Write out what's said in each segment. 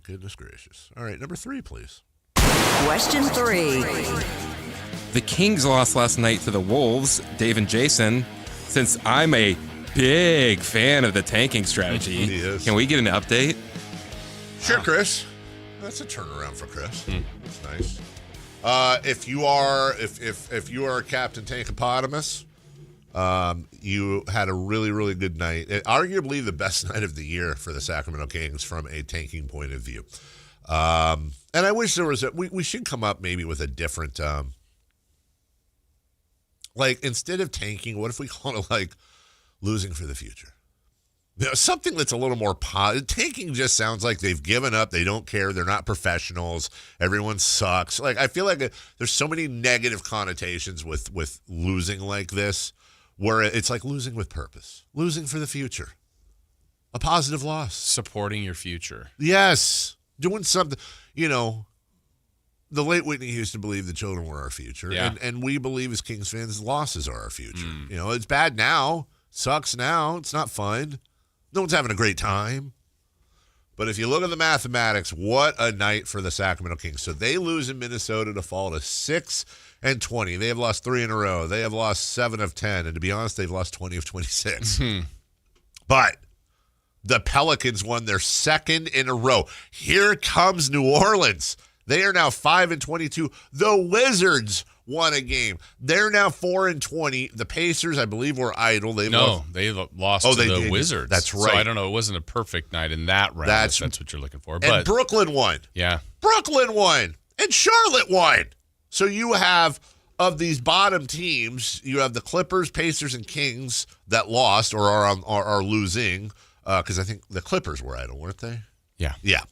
goodness gracious. All right, number 3, please. Question 3. The Kings lost last night to the Wolves, Dave and Jason. Since I'm a big fan of the tanking strategy, He is. can we get an update? Sure, Chris. That's a turnaround for Chris. That's nice. If you are Captain Tankopotamus, you had a really, really good night. Arguably the best night of the year for the Sacramento Kings from a tanking point of view. And I wish there was we should come up maybe with a different like, instead of tanking, what if we call it like losing for the future? You know, something that's a little more positive. Tanking just sounds like they've given up. They don't care. They're not professionals. Everyone sucks. Like, I feel like there's so many negative connotations with losing like this, where it's like losing with purpose, losing for the future, a positive loss, supporting your future. Yes, doing something. You know, the late Whitney Houston believed the children were our future, and we believe as Kings fans, losses are our future. You know, it's bad now, sucks now, it's not fun. No one's having a great time. But if you look at the mathematics, what a night for the Sacramento Kings. So they lose in Minnesota to fall to 6-20. They have lost 3 in a row. They have lost 7 of 10. And to be honest, they've lost 20 of 26. But the Pelicans won their 2nd in a row. Here comes New Orleans. They are now 5-22. The Wizards won a game. They're now 4-20. The Pacers, I believe, were idle. They lost to the Wizards. That's right. So I don't know. It wasn't a perfect night in that round. That's what you're looking for. And but Brooklyn won. Yeah. Brooklyn won. And Charlotte won. So you have, of these bottom teams, you have the Clippers, Pacers, and Kings that lost or are losing, because I think the Clippers were idle, weren't they? Yeah. Yeah.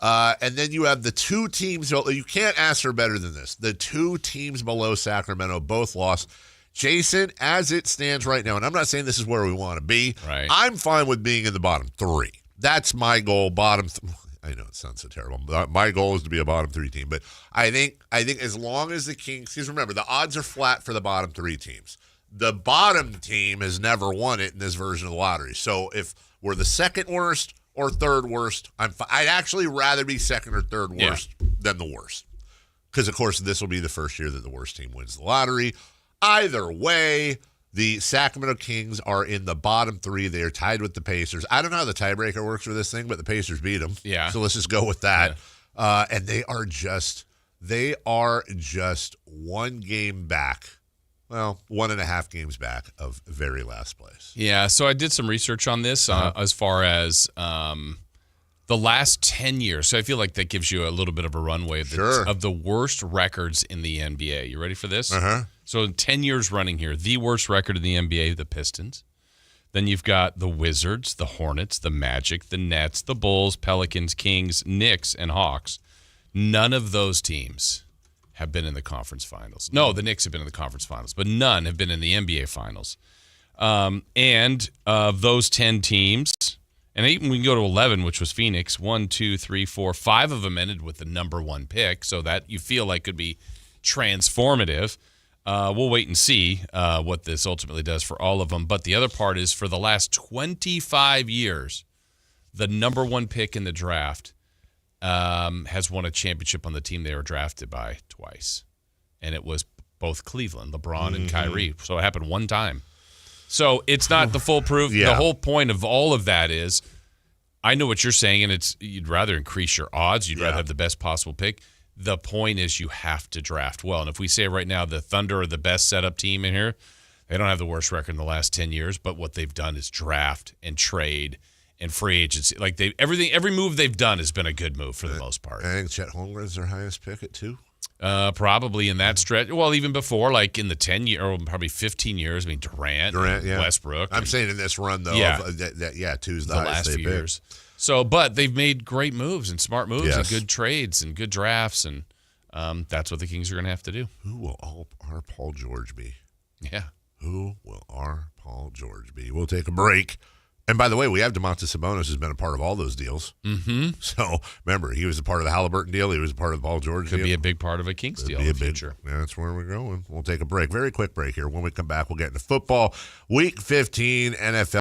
And then you have the 2 teams. You can't ask for better than this. The 2 teams below Sacramento both lost. Jason, as it stands right now, and I'm not saying this is where we want to be. Right. I'm fine with being in the bottom 3. That's my goal. I know it sounds so terrible. My goal is to be a bottom 3 team. But I think as long as the Kings, because remember, the odds are flat for the bottom 3 teams. The bottom team has never won it in this version of the lottery. So if we're the 2nd worst or 3rd worst, I'd actually rather be 2nd or 3rd worst than the worst. Because, of course, this will be the first year that the worst team wins the lottery. Either way, the Sacramento Kings are in the bottom 3. They are tied with the Pacers. I don't know how the tiebreaker works for this thing, but the Pacers beat them. Yeah. So let's just go with that. Yeah. And they are just 1 game back. Well, 1.5 games back of very last place. Yeah, so I did some research on this as far as the last 10 years. So I feel like that gives you a little bit of a runway of the worst records in the NBA. You ready for this? So 10 years running here, the worst record in the NBA, the Pistons. Then you've got the Wizards, the Hornets, the Magic, the Nets, the Bulls, Pelicans, Kings, Knicks, and Hawks. None of those teams have been in the conference finals. No, the Knicks have been in the conference finals, but none have been in the NBA finals. And of those 10 teams, and even we can go to 11, which was Phoenix, 1, 2, 3, 4, 5 of them ended with the number 1 pick, so that you feel like could be transformative. We'll wait and see what this ultimately does for all of them. But the other part is for the last 25 years, the number 1 pick in the draft has won a championship on the team they were drafted by twice. And it was both Cleveland, LeBron and Kyrie. So it happened 1 time. So it's not the full proof. The whole point of all of that is, I know what you're saying, and you'd rather increase your odds. You'd rather have the best possible pick. The point is you have to draft well. And if we say right now the Thunder are the best setup team in here, they don't have the worst record in the last 10 years, but what they've done is draft and trade and free agency. Like every move they've done has been a good move for the most part. I think Chet Holmgren is their highest pick at 2. Probably in that stretch. Well, even before, like in the 10 year or probably 15 years. I mean, Durant, Westbrook. I'm saying in this run though, 2's the highest last they few picked. years. So, but they've made great moves and smart moves and good trades and good drafts, and that's what the Kings are going to have to do. Who will our Paul George be? Yeah. Who will our Paul George be? We'll take a break. And by the way, we have Domantas Sabonis, who's been a part of all those deals. Mm-hmm. So remember, he was a part of the Halliburton deal. He was a part of the Paul George deal. Could be a big part of a Kings deal in the future. That's where we're going. We'll take a break. Very quick break here. When we come back, we'll get into football. Week 15 NFL.